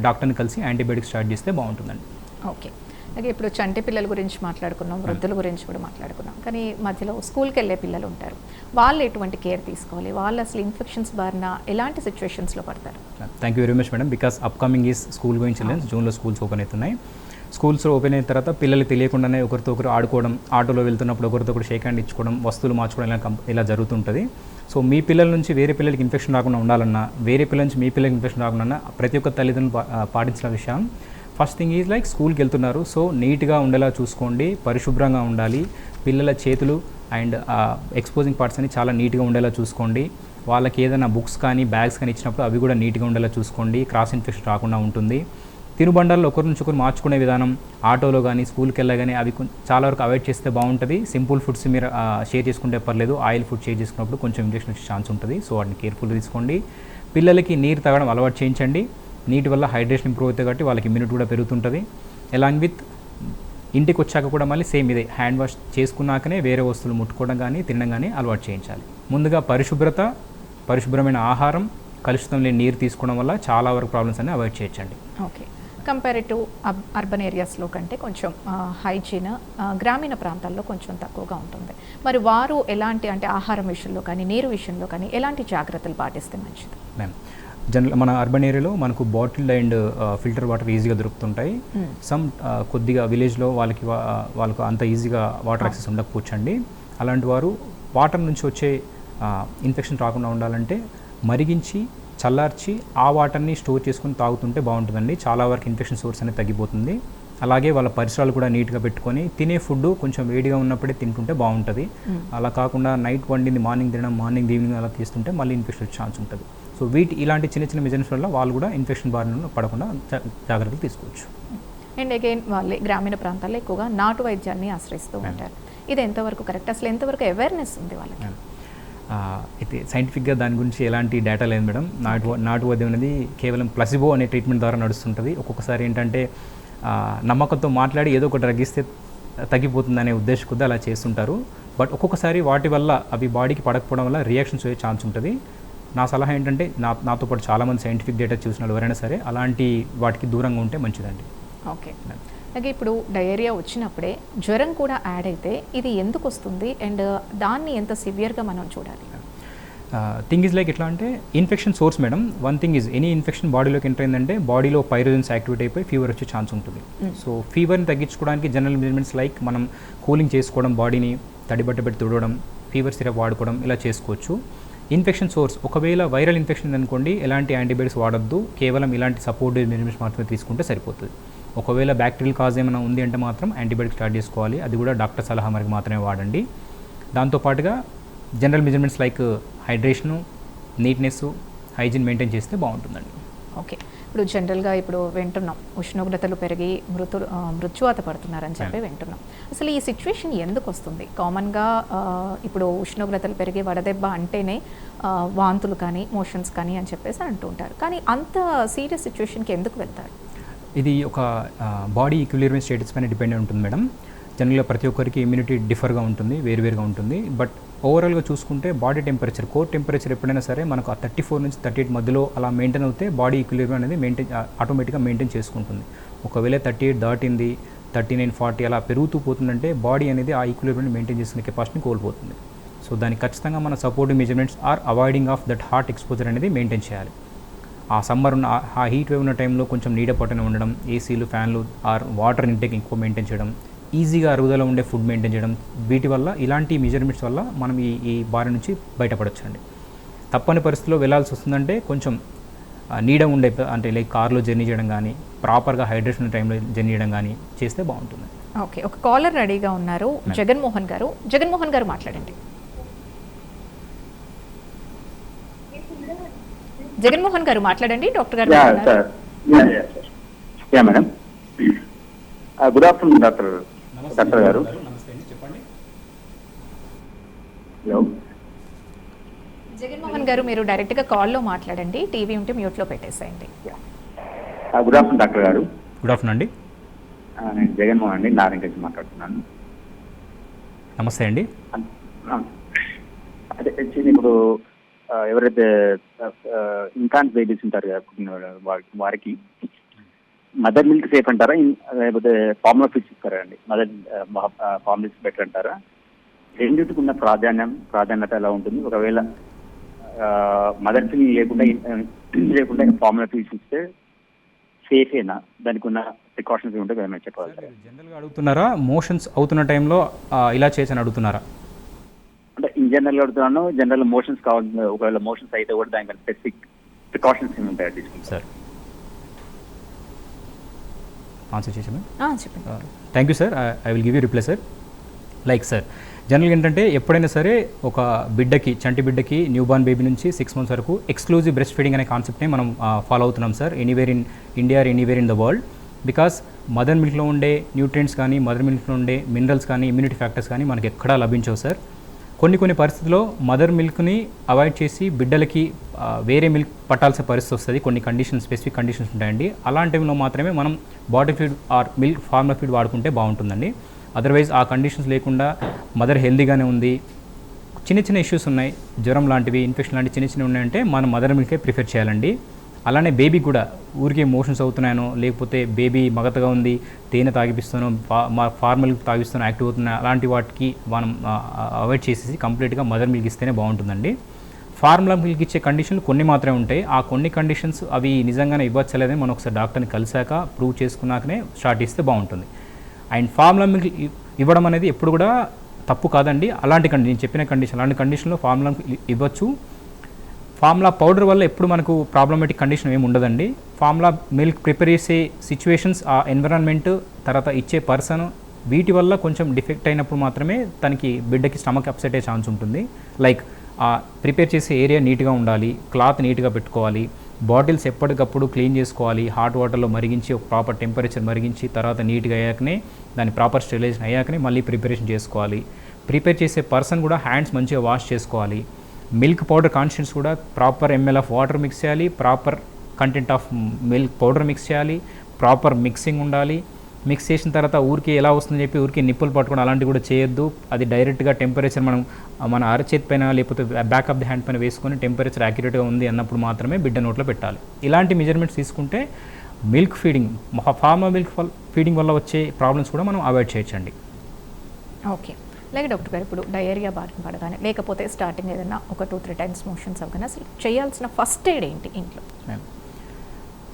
డాక్టర్ని కలిసి యాంటీబయాటిక్స్ స్టార్ట్ చేస్తే బాగుంటుందండి. ఓకే. అలాగే ఇప్పుడు చంటి పిల్లల గురించి మాట్లాడుకున్నాం, వృద్ధుల గురించి కూడా మాట్లాడుకున్నాం, కానీ మధ్యలో స్కూల్కి వెళ్ళే పిల్లలు ఉంటారు, వాళ్ళు ఎటువంటి కేర్ తీసుకోవాలి, వాళ్ళు అసలు ఇన్ఫెక్షన్స్ బారిన ఎలాంటి సిచ్యువేషన్స్లో పడతారు? Thank you very much madam. Because upcoming is school going childrens, జూన్లో స్కూల్స్ ఓపెన్ అవుతున్నాయి. స్కూల్స్ ఓపెన్ అయిన తర్వాత పిల్లలకి తెలియకుండానే ఒకరితో ఒకరు ఆడుకోవడం, ఆటోలో వెళ్తున్నప్పుడు ఒకరితో ఒకరు షేక్ హ్యాండ్ ఇచ్చుకోవడం, వస్తువులు మార్చుకోవడం ఇలా జరుగుతుంటుంది. సో మీ పిల్లల నుంచి వేరే పిల్లలకి ఇన్ఫెక్షన్ రాకుండా ఉండాలన్నా, వేరే పిల్లల నుంచి మీ పిల్లలకి ఇన్ఫెక్షన్ రాకుండా ప్రతి ఒక్క తల్లిదండ్రులు పాటించిన విషయం, ఫస్ట్ థింగ్ ఈజ్ లైక్ స్కూల్కి వెళ్తున్నారు, సో నీట్గా ఉండేలా చూసుకోండి, పరిశుభ్రంగా ఉండాలి, పిల్లల చేతులు అండ్ ఎక్స్పోజింగ్ పార్ట్స్ అని చాలా నీట్గా ఉండేలా చూసుకోండి. వాళ్ళకి ఏదైనా బుక్స్ కానీ బ్యాగ్స్ కానీ ఇచ్చినప్పుడు అవి కూడా నీట్గా ఉండేలా చూసుకోండి, క్రాస్ ఇన్ఫెక్షన్ రాకుండా ఉంటుంది. తినుబండాల్లో ఒకరి నుంచి ఒకరు మార్చుకునే విధానం, ఆటోలో కానీ స్కూల్కి వెళ్ళగానే అవి చాలా వరకు అవాయిడ్ చేస్తే బాగుంటుంది. సింపుల్ ఫుడ్స్ మీరు షేర్ చేసుకుంటే పర్లేదు, ఆయిల్ ఫుడ్ షేర్ చేసుకున్నప్పుడు కొంచెం ఇన్ఫెక్షన్ వచ్చే ఛాన్స్ ఉంటుంది. సో వాటిని కేర్ఫుల్గా తీసుకోండి. పిల్లలకి నీరు తాగడం అలవాటు చేయించండి, నీటి వల్ల హైడ్రేషన్ ఇంప్రూవ్ అవుతుంది కాబట్టి వాళ్ళకి ఇమ్యూనిటీ కూడా పెరుగుతుంటుంది. అలాంగ్ విత్ ఇంటికి వచ్చాక కూడా మళ్ళీ సేమ్ ఇదే హ్యాండ్ వాష్ చేసుకున్నాకనే వేరే వస్తువులు ముట్టుకోవడం కానీ తినడం కానీ అలవాటు చేయించాలి. ముందుగా పరిశుభ్రమైన ఆహారం, కలుషితం లేని నీరు తీసుకోవడం వల్ల చాలా వరకు ప్రాబ్లమ్స్ అన్ని అవాయిడ్ చేయొచ్చండి. ఓకే. కంపారిటివ్ అర్బన్ ఏరియాస్లో కంటే కొంచెం హైజీన్ గ్రామీణ ప్రాంతాల్లో కొంచెం తక్కువగా ఉంటుంది. మరి వారు ఎలాంటి, అంటే ఆహారం విషయంలో కానీ నీరు విషయంలో కానీ ఎలాంటి జాగ్రత్తలు పాటిస్తే మంచిది? మ్యామ్, మన అర్బన్ ఏరియాలో మనకు బాటిల్డ్ అండ్ ఫిల్టర్ వాటర్ ఈజీగా దొరుకుతుంటాయి. సమ్ కొద్దిగా విలేజ్లో వాళ్ళకు అంత ఈజీగా వాటర్ యాక్సెస్ ఉండకపోవచ్చండి. అలాంటి వారు వాటర్ నుంచి వచ్చే ఇన్ఫెక్షన్ రాకుండా ఉండాలంటే మరిగించి చల్లార్చి ఆ వాటర్ని స్టోర్ చేసుకుని తాగుతుంటే బాగుంటుందండి. చాలా వరకు ఇన్ఫెక్షన్ సోర్స్ అనేది తగ్గిపోతుంది. అలాగే వాళ్ళ పరిసరాలు కూడా నీట్గా పెట్టుకొని తినే ఫుడ్ కొంచెం వేడిగా ఉన్నప్పుడే తింటుంటే బాగుంటుంది. అలా కాకుండా నైట్ వండింది మార్నింగ్ తినడం, మార్నింగ్ ఈవినింగ్ అలా తీస్తుంటే మళ్ళీ ఇన్ఫెక్షన్ వచ్చే ఛాన్స్ ఉంటుంది. సో ఇలాంటి చిన్న చిన్న మెజర్స్ వల్ల వాళ్ళు కూడా ఇన్ఫెక్షన్ బారిన పడకుండా జాగ్రత్తలు తీసుకోవచ్చు. అండ్ అగైన్ వాళ్ళే గ్రామీణ ప్రాంతాల్లో ఎక్కువగా నాటు వైద్యాన్ని ఆశ్రయిస్తూ ఉంటారు. ఇది ఎంతవరకు కరెక్ట్, అసలు ఎంతవరకు అవేర్నెస్ ఉంది వాళ్ళకి? అయితే సైంటిఫిక్గా దాని గురించి ఎలాంటి డేటా లేదు మేడం. నాటు వైద్యం అనేది కేవలం ప్లసిబో అనే ట్రీట్మెంట్ ద్వారా నడుస్తుంటుంది. ఒక్కొక్కసారి ఏంటంటే నమ్మకంతో మాట్లాడి ఏదో ఒక డ్రగ్ ఇస్తే తగ్గిపోతుందనే ఉద్దేశం కొద్ది అలా చేస్తుంటారు. బట్ ఒక్కొక్కసారి వాటి వల్ల అవి బాడీకి పడకపోవడం వల్ల రియాక్షన్స్ అయ్యే ఛాన్స్ ఉంటుంది. నా సలహా ఏంటంటే నాతో పాటు చాలామంది సైంటిఫిక్ డేటా చూసిన వాళ్ళు ఎవరైనా సరే అలాంటి వాటికి దూరంగా ఉంటే మంచిదండి. ఓకే. అలాగే ఇప్పుడు డయేరియా వచ్చినప్పుడే జ్వరం కూడా యాడ్ అయితే ఇది ఎందుకు వస్తుంది అండ్ దాన్ని ఎంత సివియర్గా మనం చూడాలి? థింగ్ ఈజ్ లైక్ ఎట్లా అంటే infection source madam. One thing is any infection బాడీలోకి ఎంటర్ అయిందంటే బాడీలో పైరోజన్స్ యాక్టివేట్ అయిపోయి ఫీవర్ వచ్చే ఛాన్స్ ఉంటుంది. సో ఫీవర్ని తగ్గించుకోవడానికి జనరల్ మెజర్మెంట్స్ లైక్ మనం కూలింగ్ చేసుకోవడం, బాడీని తడిబట్ట పెట్టి తుడవడం, ఫీవర్ సిరప్ వాడుకోవడం ఇలా చేసుకోవచ్చు. ఇన్ఫెక్షన్ సోర్స్ ఒకవేళ వైరల్ ఇన్ఫెక్షన్ అనుకోండి, ఎలాంటి యాంటీబయాటిక్స్ వాడద్దు, కేవలం ఇలాంటి సపోర్టివ్ మెజర్మెంట్స్ మాత్రమే తీసుకుంటే సరిపోతుంది. ఒకవేళ బ్యాక్టీరియల్ కాజ్ ఏమైనా ఉంది అంటే మాత్రం యాంటీబయాటిక్ స్టార్ట్ చేసుకోవాలి, అది కూడా డాక్టర్ సలహా మేరకు మాత్రమే వాడండి. దాంతోపాటుగా general measurements like హైడ్రేషను, neatness, hygiene maintain చేస్తే బాగుంటుందండి. ఓకే. ఇప్పుడు జనరల్గా ఇప్పుడు వింటున్నాం ఉష్ణోగ్రతలు పెరిగి మృత్యువాత పడుతున్నారని చెప్పి వింటున్నాం. అసలు ఈ సిచ్యువేషన్ ఎందుకు వస్తుంది? కామన్గా ఇప్పుడు ఉష్ణోగ్రతలు పెరిగి వడదెబ్బ అంటేనే వాంతులు కానీ మోషన్స్ కానీ అని చెప్పేసి అంటూ ఉంటారు, కానీ అంత సీరియస్ సిచ్యువేషన్కి ఎందుకు వెళ్తారు? ఇది ఒక బాడీ ఈక్విలిబ్రియం స్టేటస్ పైన డిపెండ్ అయి ఉంటుంది మేడం. జనరల్గా ప్రతి ఒక్కరికి ఇమ్యూనిటీ డిఫర్గా ఉంటుంది, వేరువేరుగా ఉంటుంది. బట్ ఓవరాల్గా చూసుకుంటే బాడీ టెంపరేచర్, కోర్ టెంపరేచర్ ఎప్పుడైనా సరే మనకు ఆ 34 నుంచి 38 మధ్యలో అలా మెయింటైన్ అవుతే బాడీ ఈక్విలిబ్రియం అనేది ఆటోమేటిక్గా మెయింటైన్ చేసుకుంటుంది. ఒకవేళ 38 దాటింది, 39, 40 అలా పెరుగుతూ పోతుందంటే బాడీ అనేది ఆ ఈక్విలిబ్రియం మెయింటైన్ చేసుకునే కెపాసిటీని కోల్పోతుంది. సో దానికి ఖచ్చితంగా మన supportive measurements or avoiding of that hot exposure అనేది మెయింటైన్ చేయాలి. ఆ సమ్మర్ ఉన్న ఆ హీట్ వేవ్ ఉన్న టైంలో కొంచెం నీడ పట్టున ఉండడం, ఏసీలు, ఫ్యాన్లు ఆర్ వాటర్ ఇంటేక్ ఎక్కువ మెయింటైన్ చేయడం, ఈజీగా అరుగుదల ఉండే ఫుడ్ మెయింటైన్ చేయడం, వీటి వల్ల ఇలాంటి మెజర్మెంట్స్ వల్ల మనం ఈ బారి నుంచి బయటపడవచ్చు అండి. తప్పని పరిస్థితిలో వెళ్ళాల్సి వస్తుందంటే కొంచెం నీడ ఉండే, అంటే లైక్ కార్లో జర్నీ చేయడం కానీ, ప్రాపర్గా హైడ్రేషన్ టైంలో జర్నీ చేయడం కానీ చేస్తే బాగుంటుంది. ఓకే, ఒక కాలర్ రెడీగా ఉన్నారు, జగన్మోహన్ గారు. జగన్మోహన్ గారు మాట్లాడండి. జగన్మోహన్ గారు మాట్లాడండి, డాక్టర్ గారు. మేడం, గుడ్ ఆఫ్టర్నూన్ డాక్టర్ గారు. చెప్పండి. హలో జగన్మోహన్ గారు, మీరు డైరెక్ట్గా కాల్లో మాట్లాడండి, టీవీ ఉంటే మ్యూట్లో పెట్టేసేయండి. గుడ్ ఆఫ్టర్నూన్ డాక్టర్ గారు. గుడ్ ఆఫ్టర్నూన్ అండి. నేను జగన్మోహన్ అండి, నారాయణ నుంచి మాట్లాడుతున్నాను. నమస్తే అండి. అదే ఇప్పుడు ఎవరైతే ఇన్ఫాంట్ బేబీస్ ఉంటారు కదా, వారికి మదర్ మిల్క్ సేఫ్ అంటారా, లేకపోతే ఫార్ములా ఫీడ్స్ ఇస్తారా అండి? ఫార్ములా బెటర్ అంటారా? రెండింటికి ఉన్న ప్రాధాన్యత ఎలా ఉంటుంది? ఒకవేళ మదర్ మిల్క్ లేకుండా ఫార్ములా ఫీడ్స్ ఇస్తే సేఫేనా? దానికి ఉన్న ప్రికాషన్స్ ఉంటే ఏమైనా చెప్పాలి? జనరల్గా అడుగుతున్నారా, మోషన్స్ అవుతున్న టైంలో ఇలా చేసి అడుగుతున్నారా? అంటే ఇన్ జనరల్ అడుగుతున్నాను. జనరల్ మోషన్స్ కావాలి, ఒకవేళ మోషన్స్ అయితే కూడా దానికి స్పెసిఫిక్ ప్రికాషన్స్ ఏమి ఉంటాయో తీసుకుంటారు సార్. ఆన్సర్ చేసాము. చెప్పండి. Thank you sir, I will give you reply sir. Like sir, జనరల్గా ఏంటంటే ఎప్పుడైనా సరే ఒక బిడ్డకి, చంటి బిడ్డకి, న్యూ బార్న్ బేబీ నుంచి 6 months వరకు ఎక్స్క్లూజివ్ బ్రెస్ట్ ఫీడింగ్ అనే కాన్సెప్ట్ని మనం ఫాలో అవుతున్నాం sir, anywhere in India or anywhere in the world. Because mother మిల్క్లో ఉండే న్యూట్రియంట్స్ కానీ, మదర్ మిల్క్లో ఉండే మినరల్స్ కానీ, ఇమ్యూనిటీ ఫ్యాక్టర్స్ కానీ మనకి ఎక్కడా లభించవు సార్. కొన్ని పరిస్థితుల్లో మదర్ మిల్క్ని అవాయిడ్ చేసి బిడ్డలకి వేరే మిల్క్ పట్టాల్సిన పరిస్థితి వస్తుంది. కొన్ని కండిషన్స్, స్పెసిఫిక్ కండిషన్స్ ఉంటాయండి. అలాంటి టైంలో మాత్రమే మనం bottle feed are milk, formula feed వాడుకుంటే బాగుంటుందండి. అదర్వైజ్ ఆ కండిషన్స్ లేకుండా మదర్ హెల్దీగానే ఉంది, చిన్న ఇష్యూస్ ఉన్నాయి, జ్వరం లాంటివి, ఇన్ఫెక్షన్ లాంటివి చిన్న ఉన్నాయంటే మనం మదర్ మిల్కే ప్రిఫర్ చేయాలండి. అలానే బేబీ కూడా ఊరికే మోషన్స్ అవుతున్నానో, లేకపోతే బేబీ మగతగా ఉంది, తేనె తాగిపిస్తాను, ఫార్మల్ తాగిస్తాను, యాక్టివ్ అవుతున్నా, అలాంటి వాటికి మనం అవాయిడ్ చేసేసి కంప్లీట్గా మదర్ మిల్క్ ఇస్తేనే బాగుంటుందండి. ఫార్ములా మిల్క్ ఇచ్చే కండిషన్లు కొన్ని మాత్రమే ఉంటాయి. ఆ కొన్ని కండిషన్స్ అవి నిజంగానే ఇవ్వచ్చలేదని మనం ఒకసారి డాక్టర్ని కలిసాక ప్రూవ్ చేసుకున్నాకనే స్టార్ట్ ఇస్తే బాగుంటుంది. అండ్ ఫార్ములా మిల్క్ ఇవ్వడం అనేది ఎప్పుడు కూడా తప్పు కాదండి. నేను చెప్పిన అలాంటి కండిషన్లో ఫార్ములా ఇవ్వచ్చు. ఫార్ములా పౌడర్ వల్ల ఎప్పుడు మనకు ప్రాబ్లమేటిక్ కండిషన్ ఏమి ఉండదండి. ఫార్ములా మిల్క్ ప్రిపేర్ చేసే సిచ్యువేషన్స్, ఆ ఎన్విరాన్మెంట్, తర్వాత ఇచ్చే పర్సన్, వీటి వల్ల కొంచెం డిఫెక్ట్ అయినప్పుడు మాత్రమే తనకి బిడ్డకి స్టమక్ అప్సెట్ అయ్యే ఛాన్స్ ఉంటుంది. లైక్ ప్రిపేర్ చేసే ఏరియా నీట్గా ఉండాలి, క్లాత్ నీట్గా పెట్టుకోవాలి, బాటిల్స్ ఎప్పటికప్పుడు క్లీన్ చేసుకోవాలి, హాట్ వాటర్లో మరిగించి ఒక ప్రాపర్ టెంపరేచర్ మరిగించి తర్వాత నీట్గా అయ్యాకనే దాని ప్రాపర్ స్టెరిలైజేషన్ అయ్యాకనే మళ్ళీ ప్రిపరేషన్ చేసుకోవాలి. ప్రిపేర్ చేసే పర్సన్ కూడా హ్యాండ్స్ మంచిగా వాష్ చేసుకోవాలి. మిల్క్ పౌడర్ కాన్స్టెంట్స్ కూడా proper ml of water mix చేయాలి, proper content of milk powder mix చేయాలి, ప్రాపర్ మిక్సింగ్ ఉండాలి. మిక్స్ చేసిన తర్వాత ఊరికి ఎలా వస్తుందని చెప్పి ఊరికి నిప్పులు పట్టుకోవడం అలాంటివి కూడా చేయొద్దు. అది డైరెక్ట్గా టెంపరేచర్ మన అరచేతి పైన లేకపోతే బ్యాక్ ఆఫ్ ది హ్యాండ్ పైన వేసుకొని టెంపరేచర్ యాక్యురేట్గా ఉంది అన్నప్పుడు మాత్రమే బిడ్డ నోట్లో పెట్టాలి. ఇలాంటి మెజర్మెంట్స్ తీసుకుంటే milk feeding, formal milk feeding వల్ల వచ్చే ప్రాబ్లమ్స్ కూడా మనం అవాయిడ్ చేయొచ్చండి. ఓకే, అలాగే డాక్టర్ గారు, ఇప్పుడు డయేరియా బారిన పడగానే, లేకపోతే స్టార్టింగ్ ఏదైనా ఒక 2-3 times మోషన్స్ అవగానే అసలు చేయాల్సిన ఫస్ట్ ఎయిడ్ ఏంటి ఇంట్లో?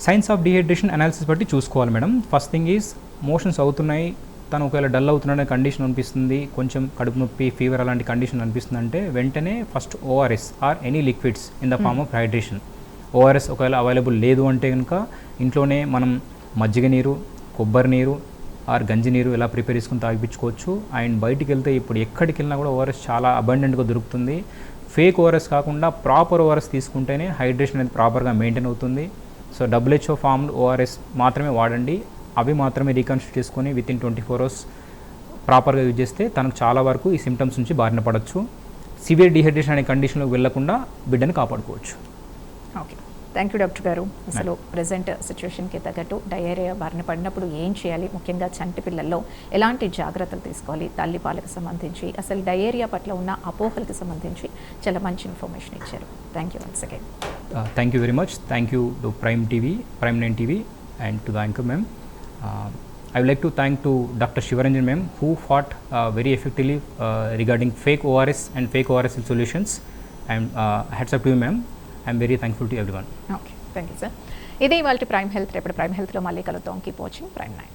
సైన్స్ ఆఫ్ డిహైడ్రేషన్ అనాలిసిస్ బట్టి చూసుకోవాలి madam. First thing is motions అవుతున్నాయి, తను ఒకవేళ డల్ అవుతున్నాడనే కండిషన్ అనిపిస్తుంది, కొంచెం కడుపు నొప్పి, ఫీవర్ అలాంటి కండిషన్ అనిపిస్తుంది అంటే వెంటనే first ORS or any liquids in the form of hydration. ORS ఒకవేళ అవైలబుల్ లేదు అంటే కనుక ఇంట్లోనే మనం మజ్జిగ నీరు, కొబ్బరి నీరు ఆర్ గంజి నీరు ఇలా ప్రిపేర్ చేసుకుని తాగిపించుకోవచ్చు. అండ్ బయటికి వెళ్తే ఇప్పుడు ఎక్కడికి వెళ్ళినా కూడా ఓఆర్ఎస్ చాలా అబండెంట్గా దొరుకుతుంది. ఫేక్ ఓఆర్ఎస్ కాకుండా ప్రాపర్ ఓఆర్ఎస్ తీసుకుంటేనే హైడ్రేషన్ అనేది ప్రాపర్గా మెయింటైన్ అవుతుంది. సో WHO ఫార్మ్డ్ ఓఆర్ఎస్ మాత్రమే వాడండి. అవి మాత్రమే రీకన్స్ట్రక్ట్ చేసుకొని వితిన్ 24 hours ప్రాపర్గా యూజ్ చేస్తే తనకు చాలా వరకు ఈ సిమ్టమ్స్ నుంచి బారిన పడవచ్చు. సివియర్ డిహైడ్రేషన్ అనే కండిషన్లోకి వెళ్లకుండా బిడ్డను కాపాడుకోవచ్చు. ఓకే, థ్యాంక్ యూ డాక్టర్ గారు. అసలు ప్రజెంట్ సిచ్యువేషన్కి తగ్గట్టు డయేరియా బారిన పడినప్పుడు ఏం చేయాలి, ముఖ్యంగా చంటి పిల్లల్లో ఎలాంటి జాగ్రత్తలు తీసుకోవాలి, తల్లిపాలకు సంబంధించి అసలు డయేరియా పట్ల ఉన్న అపోహలకు సంబంధించి చాలా మంచి ఇన్ఫర్మేషన్ ఇచ్చారు. Thank you once again. Thank you very much. Thank you to Prime TV, Prime 9 TV, and to the anchor ma'am. I would like to thank to Dr. Shivaranjan ma'am, who fought very effectively regarding fake ORS and fake ORS solutions. And hats up to you ma'am. I am very thankful to everyone. Okay, thank you sir. ఇదే ఇవాళ prime health. రేపటి prime హెల్త్లో మళ్ళీ కలుద్దాం. Keep watching prime 9.